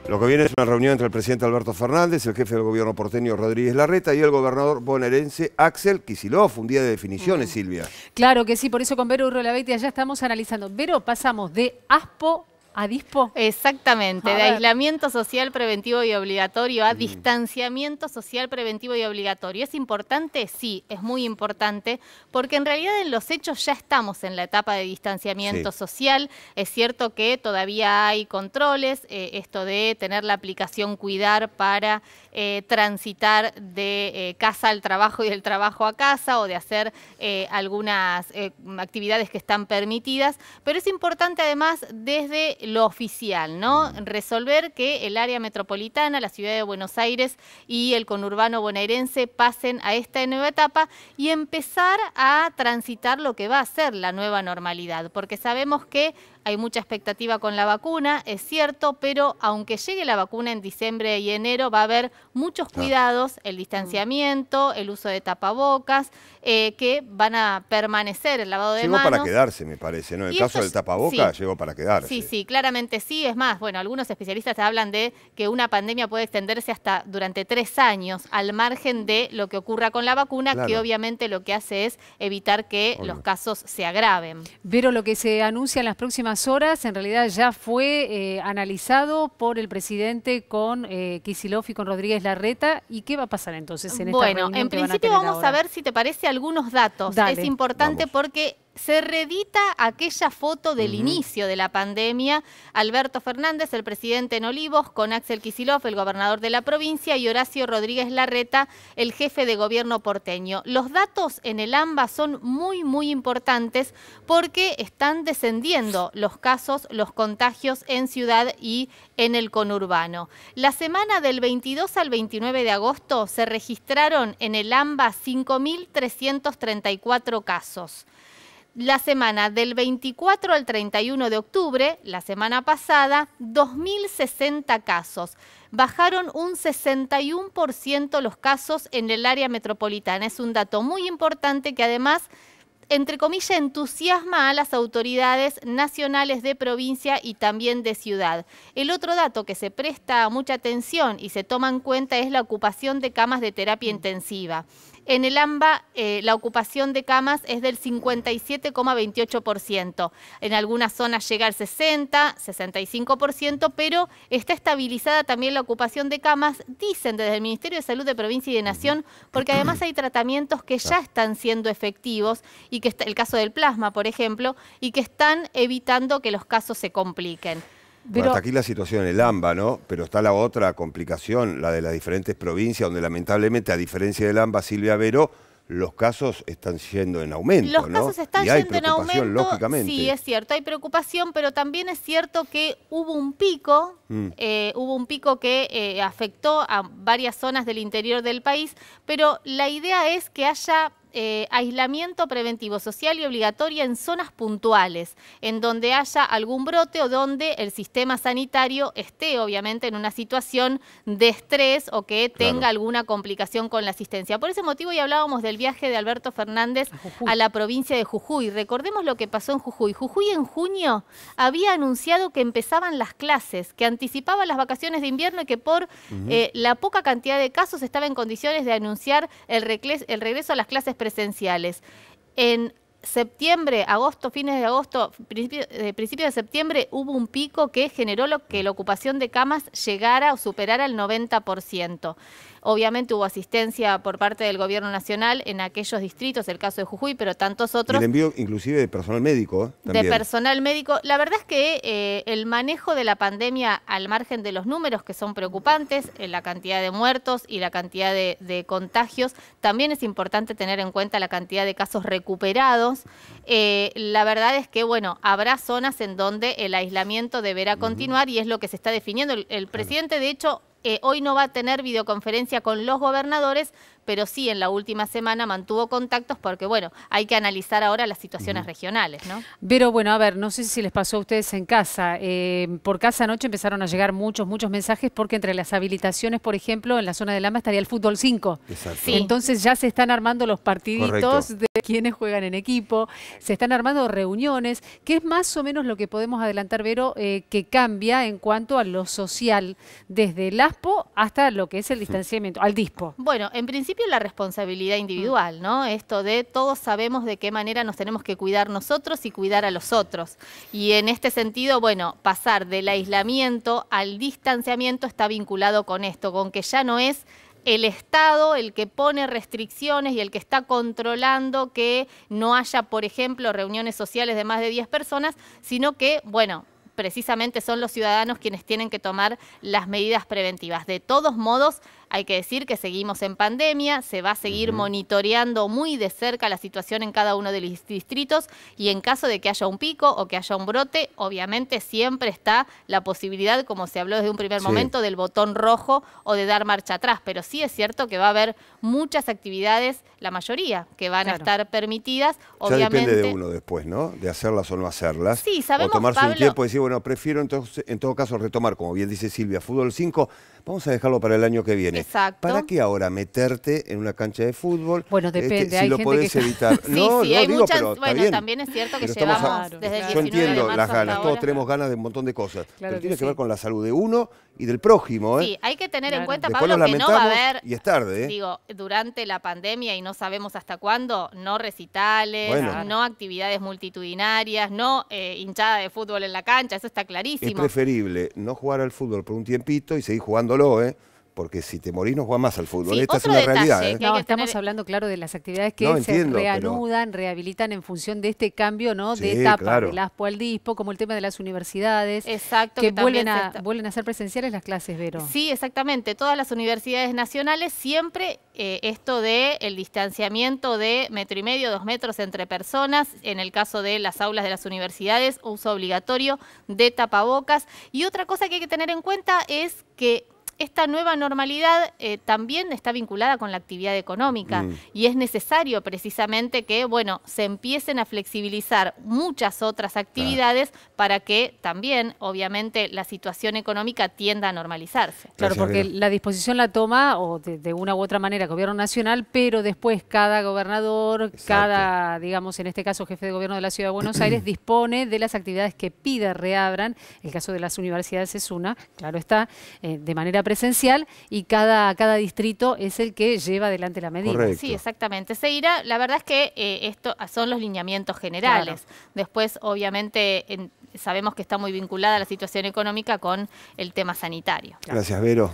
Lo que viene es una reunión entre el presidente Alberto Fernández, el jefe del gobierno porteño Rodríguez Larreta y el gobernador bonaerense Axel Kicillof. Un día de definiciones, Silvia. Claro que sí, por eso con Vero Urriola-Beiti ya estamos analizando. Vero, pasamos de ASPO a DISPO. Exactamente, de aislamiento social preventivo y obligatorio a distanciamiento social preventivo y obligatorio. ¿Es importante? Sí, es muy importante, porque en realidad en los hechos ya estamos en la etapa de distanciamiento social. Es cierto que todavía hay controles, esto de tener la aplicación Cuidar para transitar de casa al trabajo y del trabajo a casa, o de hacer algunas actividades que están permitidas, pero es importante además desde lo oficial, ¿no? Resolver que el área metropolitana, la ciudad de Buenos Aires y el conurbano bonaerense pasen a esta nueva etapa y empezar a transitar lo que va a ser la nueva normalidad, porque sabemos que hay mucha expectativa con la vacuna, es cierto, pero aunque llegue la vacuna en diciembre y enero, va a haber muchos cuidados, el distanciamiento, el uso de tapabocas, que van a permanecer, el lavado de manos. Llegó para quedarse, me parece, ¿no? En el caso del tapabocas, llegó para quedarse. Sí, sí, claramente sí. Es más, bueno, algunos especialistas hablan de que una pandemia puede extenderse hasta durante 3 años, al margen de lo que ocurra con la vacuna, que obviamente lo que hace es evitar que los casos se agraven. Pero lo que se anuncia en las próximas horas en realidad ya fue analizado por el presidente con Kicillof y con Rodríguez Larreta. ¿Y qué va a pasar entonces en esta reunión? Bueno, en principio vamos a ver, si te parece, algunos datos. Dale, es importante porque se reedita aquella foto del inicio de la pandemia. Alberto Fernández, el presidente en Olivos, con Axel Kicillof, el gobernador de la provincia, y Horacio Rodríguez Larreta, el jefe de gobierno porteño. Los datos en el AMBA son muy, muy importantes porque están descendiendo los casos, los contagios en ciudad y en el conurbano. La semana del 22 al 29 de agosto se registraron en el AMBA 5.334 casos. La semana del 24 al 31 de octubre, la semana pasada, 2.060 casos. Bajaron un 61% los casos en el área metropolitana. Es un dato muy importante que además, entre comillas, entusiasma a las autoridades nacionales de provincia y también de ciudad. El otro dato que se presta mucha atención y se toma en cuenta es la ocupación de camas de terapia intensiva. En el AMBA la ocupación de camas es del 57,28%. En algunas zonas llega al 60, 65%, pero está estabilizada también la ocupación de camas, dicen desde el Ministerio de Salud de Provincia y de Nación, porque además hay tratamientos que ya están siendo efectivos, y que está el caso del plasma, por ejemplo, y que están evitando que los casos se compliquen. Bueno, hasta aquí la situación en el AMBA, ¿no? Pero está la otra complicación, la de las diferentes provincias, donde lamentablemente, a diferencia del AMBA, Silvia, Vero, los casos están yendo en aumento, Los casos están yendo en aumento, lógicamente. Sí, es cierto, hay preocupación, pero también es cierto que hubo un pico, que afectó a varias zonas del interior del país, pero la idea es que haya aislamiento preventivo social y obligatorio en zonas puntuales, en donde haya algún brote o donde el sistema sanitario esté obviamente en una situación de estrés o que tenga alguna complicación con la asistencia. Por ese motivo ya hablábamos del viaje de Alberto Fernández a la provincia de Jujuy. Recordemos lo que pasó en Jujuy. Jujuy en junio había anunciado que empezaban las clases, que anticipaba las vacaciones de invierno y que por la poca cantidad de casos estaba en condiciones de anunciar el regreso a las clases presenciales. En septiembre, agosto, fines de agosto, principio de septiembre, hubo un pico que generó que la ocupación de camas llegara o superara el 90%. Obviamente hubo asistencia por parte del gobierno nacional en aquellos distritos, el caso de Jujuy, pero tantos otros. Y el envío inclusive de personal médico. De personal médico. La verdad es que el manejo de la pandemia, al margen de los números que son preocupantes, la cantidad de muertos y la cantidad de contagios, también es importante tener en cuenta la cantidad de casos recuperados. La verdad es que, bueno, habrá zonas en donde el aislamiento deberá continuar y es lo que se está definiendo. El presidente, de hecho, hoy no va a tener videoconferencia con los gobernadores, pero sí en la última semana mantuvo contactos porque, bueno, hay que analizar ahora las situaciones regionales, ¿no? Pero bueno, a ver, no sé si les pasó a ustedes en casa. Por casa anoche empezaron a llegar muchos mensajes porque entre las habilitaciones, por ejemplo, en la zona del AMBA estaría el fútbol 5. Exacto. Sí. Entonces ya se están armando los partiditos Correcto. de quienes juegan en equipo, se están armando reuniones, que es más o menos lo que podemos adelantar, Vero, que cambia en cuanto a lo social, desde el ASPO hasta lo que es el distanciamiento, al DISPO. Bueno, en principio la responsabilidad individual, ¿no? Esto de todos sabemos de qué manera nos tenemos que cuidar nosotros y cuidar a los otros. Y en este sentido, bueno, pasar del aislamiento al distanciamiento está vinculado con esto, con que ya no es el Estado el que pone restricciones y el que está controlando que no haya, por ejemplo, reuniones sociales de más de 10 personas, sino que, bueno, precisamente son los ciudadanos quienes tienen que tomar las medidas preventivas. De todos modos, hay que decir que seguimos en pandemia, se va a seguir monitoreando muy de cerca la situación en cada uno de los distritos y en caso de que haya un pico o que haya un brote, obviamente siempre está la posibilidad, como se habló desde un primer momento, del botón rojo o de dar marcha atrás. Pero sí es cierto que va a haber muchas actividades, la mayoría, que van a estar permitidas. Ya obviamente depende de uno después, ¿no? De hacerlas o no hacerlas. Sí, sabemos, o tomarse Pablo, un tiempo y decir, bueno, prefiero entonces, en todo caso retomar, como bien dice Silvia, fútbol 5, vamos a dejarlo para el año que viene. Exacto. ¿Para qué ahora meterte en una cancha de fútbol? Bueno, depende, si hay lo gente podés que... evitar. Sí, no, sí, no hay digo, muchas, pero está bueno, bien. también es cierto que Pero llevamos estamos desde el 19 Yo de entiendo marzo las hasta ganas, todos ahora. tenemos ganas de un montón de cosas, Claro pero que tiene que sí. ver con la salud de uno y del prójimo, ¿eh? Sí, hay que tener en cuenta, Después Pablo, nos que no va a lamentamos haber, y es tarde, ¿eh? digo, durante la pandemia y no sabemos hasta cuándo, no recitales, Bueno. no actividades multitudinarias, no hinchada de fútbol en la cancha, eso está Es clarísimo. preferible no jugar al fútbol por un tiempito y seguir jugándolo, ¿eh? Porque si te morís no jugás más al fútbol. Sí, Esta es otro una detalle realidad, ¿eh? que hay No, que estamos tener- hablando, claro, de las actividades que No, se entiendo, reanudan, rehabilitan en función de este cambio, ¿no? De Sí, etapa, claro. del ASPO al DISPO, como el tema de las universidades, Exacto, que que también vuelven a ser presenciales las clases, Vero. Sí, exactamente. Todas las universidades nacionales siempre esto de el distanciamiento de 1,5 metros, 2 metros entre personas. En el caso de las aulas de las universidades, uso obligatorio de tapabocas. Y otra cosa que hay que tener en cuenta es que esta nueva normalidad también está vinculada con la actividad económica y es necesario precisamente que, bueno, se empiecen a flexibilizar muchas otras actividades para que también, obviamente, la situación económica tienda a normalizarse. Claro, Gracias, porque Vero. la disposición la toma o de una u otra manera el gobierno nacional, pero después cada gobernador, Exacto. cada, digamos, en este caso jefe de gobierno de la Ciudad de Buenos Aires, dispone de las actividades que pide reabran. El caso de las universidades es una, claro está, de manera presencial y cada distrito es el que lleva adelante la medida. Correcto. Sí, exactamente. Se irá, la verdad es que esto son los lineamientos generales. Después, obviamente, sabemos que está muy vinculada la situación económica con el tema sanitario. Gracias, Vero.